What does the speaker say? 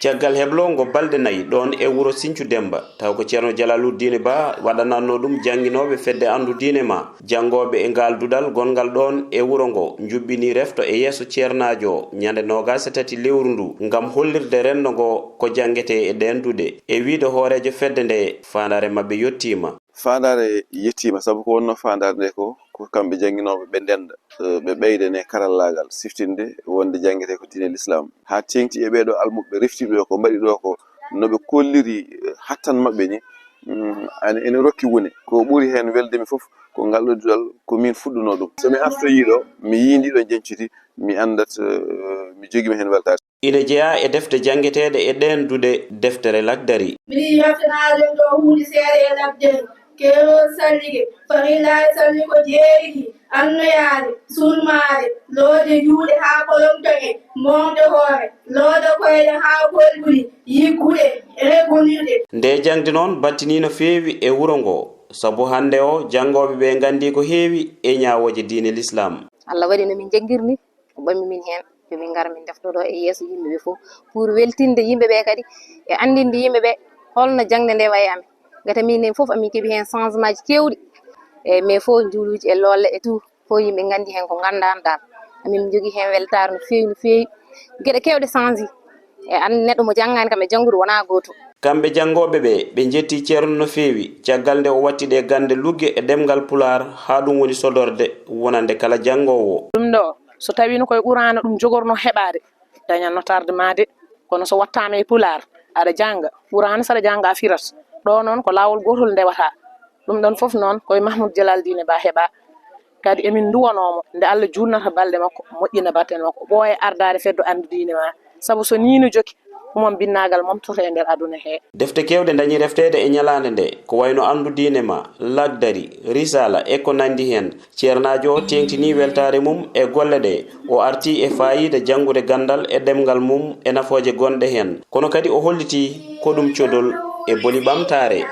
caggal heblongo balde nayi ɗon e wuro Sinthiou Demba taw ko ceerno Jalaluddin Ba waɗananno ɗum janguinoɓe fedde andu diine ma jangoɓe e ngal dudal gongal ɗon e wuro ngo jubbini refto e yeeso ceernajo ñande 23 lewru ndu ngam hollirde rendo ngo ko jangete e ɗen dude e wiide hoorejo fedde nde fandare mabɓe yettima. Fandare yettima sabu ko wonno fandare nde ko kamɓe janguinoɓe ɓe ndenda ɓe ɓeydene karallagal siftinde wonde jangete ko diine l'islam ha tengti e ɓeɗo almuɓe reftiɓe ɗo ko mbaɗi ɗo ko noɓe kolliri hattan mabɓe ni ene rokki wone ko ɓuri hen weldemi foof ko ngal ɗo dudal ko min fuɗɗuno ɗum somi artoyi ɗo mi yiiɗiɗo jenciti mi andat mi jogimi hen weltare. Ine jeeya e defte jangeteɗe e ɗen dude deftere Lakdari. Miɗi yoftanade ɗo hunde seeɗa e Lakdari kero sallige farillahi salli ko jeeriki annoyaade sunmaade loode juuɗe haa kolomtoŋe moomde hoore loode koyɗe haa kolburi yiggude regonirde. Nde jangde noon battini no feewi e wuro ngo sabu hande o jangoɓe ɓe gandi ko heewi e ñawoje diine l'islam. Allah waɗi no min janggirni ko ɓammi min hen min gara min deftoɗo e yeeso yimɓeɓe fof pour weltinde yimɓeɓe kadi e andinde yimɓeɓe holno jangde nde wayi amen gata min fof amin keeɓi hen changement ji kewɗi e mais fof juuluji e lolle e tout fof yimɓe gandi hen ko gandano dal amin jogui hen weltare no feewi no feewi gueɗe kewɗe change e an neɗɗo mo janggani kam e janggude wona goto. Kamɓe jangoɓe ɓe jetti ceerno no feewi caggal nde o watti ɗe gande lugge e ɗemgal Pular ha ɗum woni sodorde wonande kala jangowo. Ɗum ɗo so tawino koye ɓurano ɗum jogorno heɓade dañanno tardement de kono so wattama e Pular aɗa janga ɓurano saɗa janga a firat ɗo noon ko lawol gotol ndewata ɗum ɗon foof noon koye Mahmoudou Jalaluddin Ba heeɓa kadi emin duwanomo nde Allah jurnata balɗe makko moƴƴina batten makko ɓooye ardade feddo andu diine ma saabu so ni no joki mom binnagal mom toto e nder aduna he. Defte kewɗe dañi reftede e ñalande nde ko wayno andu diine ma Lakdari Risala e ko nandi hen ceernajo o tengtini weltare mum e golle ɗe o arti e fayida jangude gandal e ɗemgal mum e nafoje gonɗe hen kono kadi o holliti ko ɗum codol e boni ɓamtare.